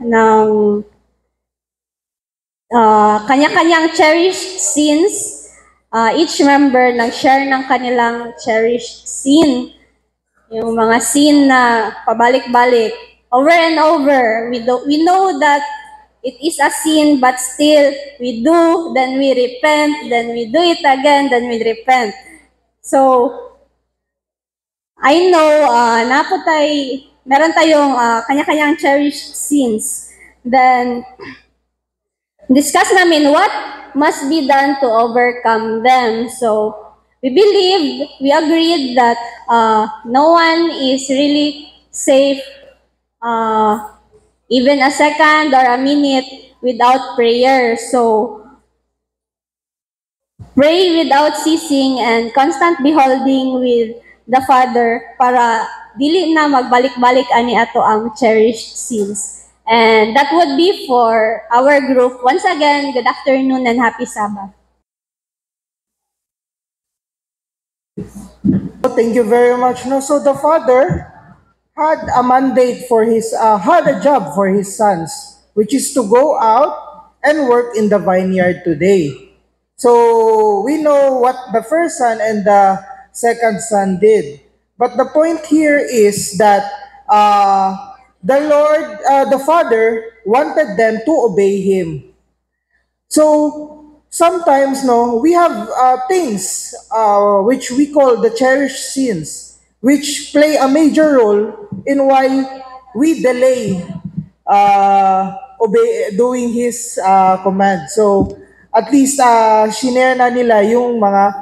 ng kanya-kanyang cherished scenes. Each member nag-share ng kanilang cherished scene. Yung mga scene na pabalik-balik, over and over. We know that it is a sin, but still we do, then we repent, then we do it again, then we repent. So, I know meron tayong kanya-kanyang cherished sins. Then, discuss namin what must be done to overcome them. So, we agreed that no one is really safe even a second or a minute without prayer. So, pray without ceasing and constant beholding with the Father para dili na magbalik-balik ani ato ang cherished sins. And that would be for our group. Once again, good afternoon and happy Sabbath. Thank you very much. No, so the father had a mandate for had a job for his sons, which is to go out and work in the vineyard today. So we know what the first son and the second son did. But the point here is that the father wanted them to obey him. So sometimes, no, we have things which we call the cherished sins, which play a major role in why we delay doing His command. So at least shinare na nila yung mga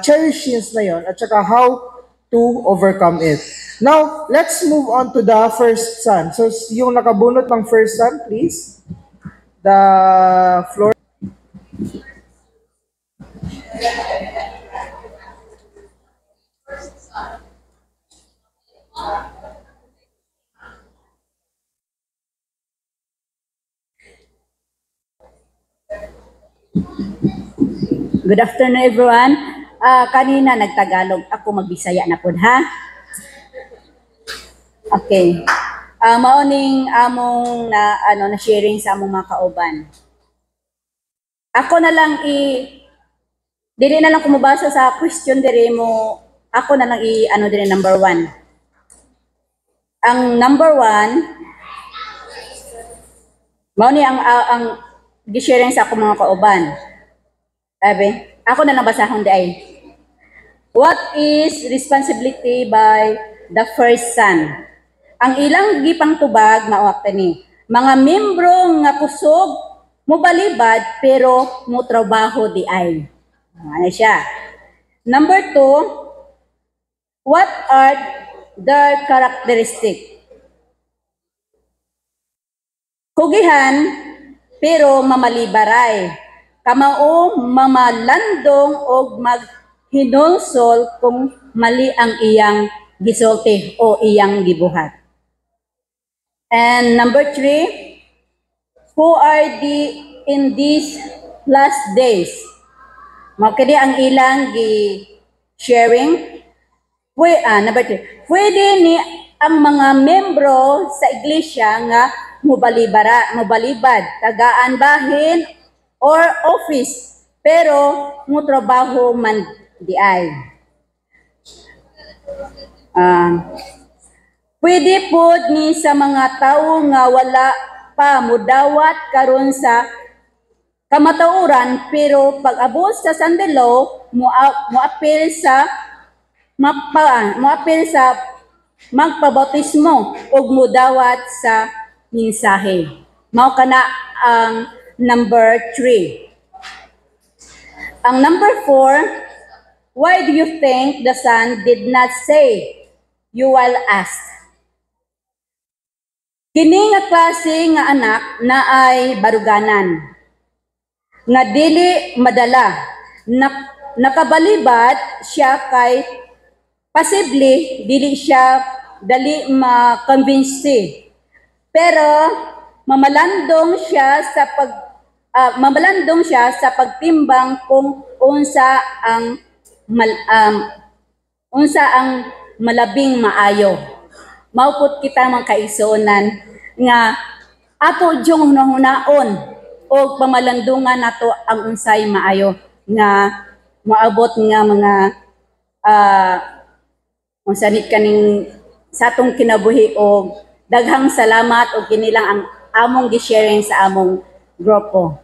cherished sins na yon at saka how to overcome it. Now, let's move on to the first son. So yung nakabunot ng first son, please. The floor. Good afternoon, everyone. Kanina nagtagalog ako, magbisaya na pod ha. Okay. Maoning among na sharing sa among mga kauban. Ako na lang dili na lang kumabasa sa question dire mo. Ako na lang dire number 1. Ang number 1 mao ni ang gi-sharing sa akong mga kauban. Sabi, ako na lang basahon di ay. What is responsibility by the first son? Ang ilang gipang tubag mao ni. Mga membro nga kusog mobalibad pero mo trabaho di ay. Ano siya? Number 2, what are their characteristics? Kugihan pero mamalibaray. Kamao mamalandong og maghinulsol kung mali ang iyang gisulti o iyang gibuhat. And number 3, who are in these last days? Makadi ang ilang sharing. Number 3, pwede ni ang mga membro sa iglesia nga mobalibad, tagaan bahin or office, pero mo trabaho man di ay. Pwede pod ni sa mga tawo nga wala pa mudawat karon sa kamatauran, pero pag-abot sa Sunday law moapil sa magpabautismo ug mudawat sa mensahe. Mao kana ang number 3. Ang number 4, why do you think the son did not say, you will ask? Kini nga klase nga anak na ay baruganan, nga dili madala, nakabalibad siya kay posible dili siya dali ma-convince. Pero mamalandong siya sa pagtimbang kung unsa ang malabing maayo. Maupot kita mga kaigsuonan nga ato jung hunahunaon o pamalandungan nato ang unsay maayo nga moabot nga mga unsanit kaning sa atong kinabuhi o daghang salamat o kinilang ang among gi-sharing sa among grupo.